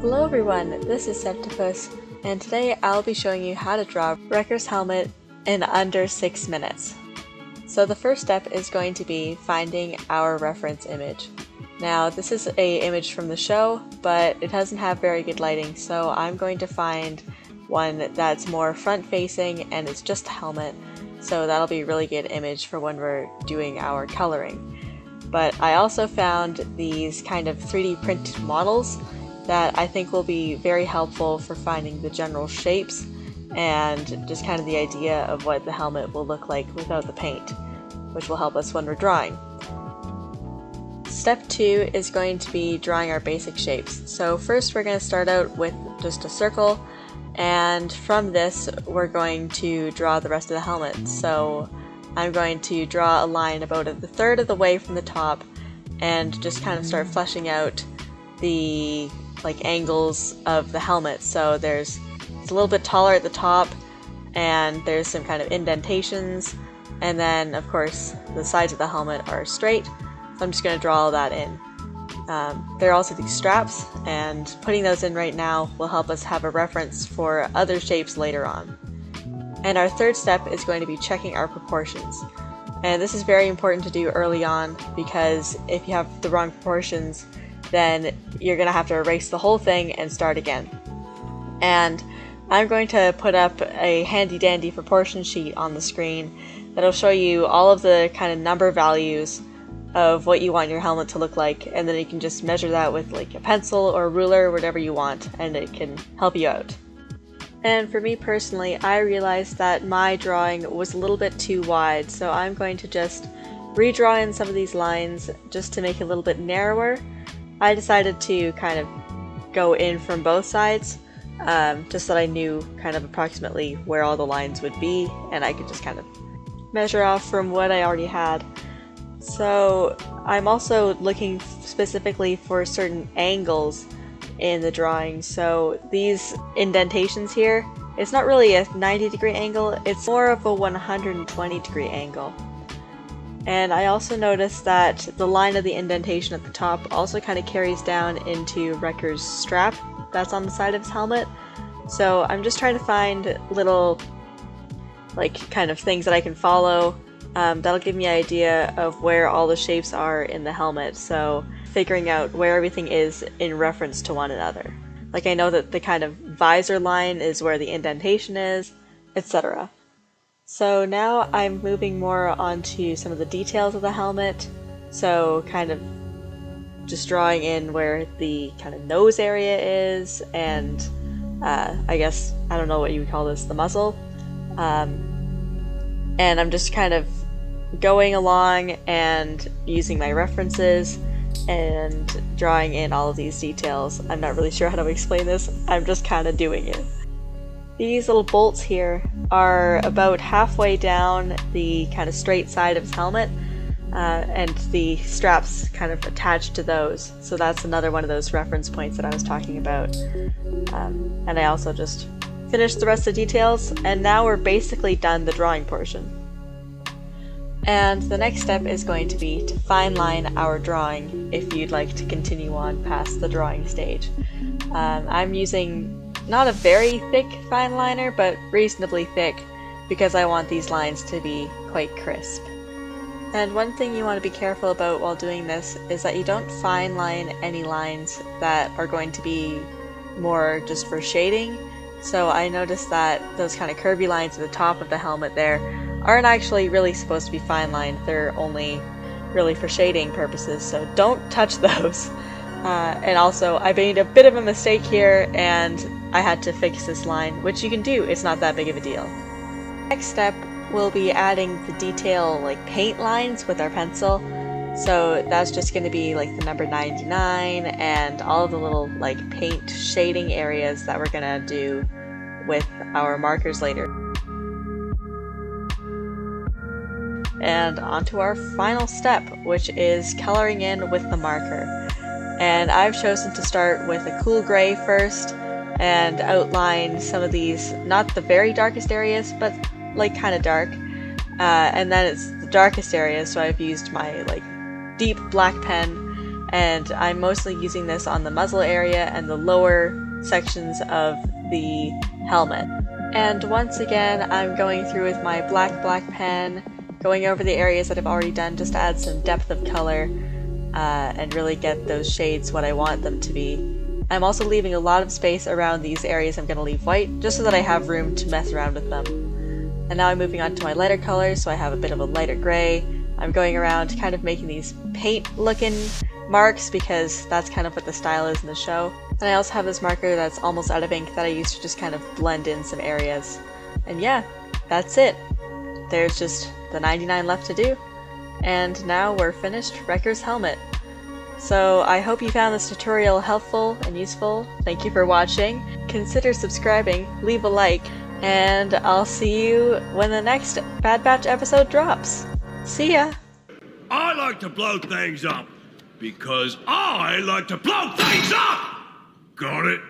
Hello everyone, this is Septipus, and today I'll be showing you how to draw Wrecker's helmet in under 6 minutes. So the first step is going to be finding our reference image. Now this is an image from the show, but it doesn't have very good lighting, so I'm going to find one that's more front facing and it's just a helmet, so that'll be a really good image for when we're doing our coloring. But I also found these kind of 3D printed models that I think will be very helpful for finding the general shapes and just kind of the idea of what the helmet will look like without the paint, which will help us when we're drawing. Step 2 is going to be drawing our basic shapes. So first we're going to start out with just a circle, and from this we're going to draw the rest of the helmet. So I'm going to draw a line about a third of the way from the top and just kind of start fleshing out the angles of the helmet. So it's a little bit taller at the top and there's some kind of indentations, and then of course the sides of the helmet are straight, so I'm just going to draw all that in. There are also these straps, and putting those in right now will help us have a reference for other shapes later on. And our third step is going to be checking our proportions. And this is very important to do early on, because if you have the wrong proportions, then you're going to have to erase the whole thing and start again. And I'm going to put up a handy dandy proportion sheet on the screen that'll show you all of the kind of number values of what you want your helmet to look like, and then you can just measure that with like a pencil or a ruler, whatever you want, and it can help you out. And for me personally, I realized that my drawing was a little bit too wide, so I'm going to just redraw in some of these lines just to make it a little bit narrower. I decided to kind of go in from both sides, just so that I knew kind of approximately where all the lines would be, and I could just kind of measure off from what I already had. So I'm also looking specifically for certain angles in the drawing. So these indentations here, it's not really a 90-degree angle, it's more of a 120-degree angle. And I also noticed that the line of the indentation at the top also kind of carries down into Wrecker's strap that's on the side of his helmet. So I'm just trying to find little kind of things that I can follow that'll give me an idea of where all the shapes are in the helmet. So figuring out where everything is in reference to one another. I know that the kind of visor line is where the indentation is, etc. So now I'm moving more onto some of the details of the helmet. So kind of just drawing in where the kind of nose area is, and I guess, I don't know what you would call this, the muzzle. And I'm just kind of going along and using my references and drawing in all of these details. I'm not really sure how to explain this, I'm just kind of doing it. These little bolts here are about halfway down the kind of straight side of his helmet, and the straps kind of attached to those, so that's another one of those reference points that I was talking about. And I also just finished the rest of the details, and now we're basically done the drawing portion. And the next step is going to be to fine line our drawing if you'd like to continue on past the drawing stage. I'm using not a very thick fine liner, but reasonably thick, because I want these lines to be quite crisp. And one thing you want to be careful about while doing this is that you don't fine line any lines that are going to be more just for shading. So I noticed that those kind of curvy lines at the top of the helmet there aren't actually really supposed to be fine lined, they're only really for shading purposes, so don't touch those. And also, I made a bit of a mistake here and I had to fix this line, which you can do, it's not that big of a deal. Next step will be adding the detail paint lines with our pencil. So that's just going to be the number 99 and all of the little paint shading areas that we're going to do with our markers later. And onto our final step, which is coloring in with the marker. And I've chosen to start with a cool gray first and outline some of these, not the very darkest areas, but kind of dark. And then it's the darkest areas, so I've used my deep black pen and I'm mostly using this on the muzzle area and the lower sections of the helmet. And once again, I'm going through with my black pen, going over the areas that I've already done just to add some depth of color and really get those shades what I want them to be. I'm also leaving a lot of space around these areas I'm going to leave white, just so that I have room to mess around with them. And now I'm moving on to my lighter colors, so I have a bit of a lighter gray. I'm going around kind of making these paint-looking marks because that's kind of what the style is in the show. And I also have this marker that's almost out of ink that I use to just kind of blend in some areas. And yeah, that's it. There's just the 99 left to do. And now we're finished Wrecker's helmet. So I hope you found this tutorial helpful and useful. Thank you for watching. Consider subscribing, leave a like, and I'll see you when the next Bad Batch episode drops. See ya! I like to blow things up because I like to blow things up! Got it?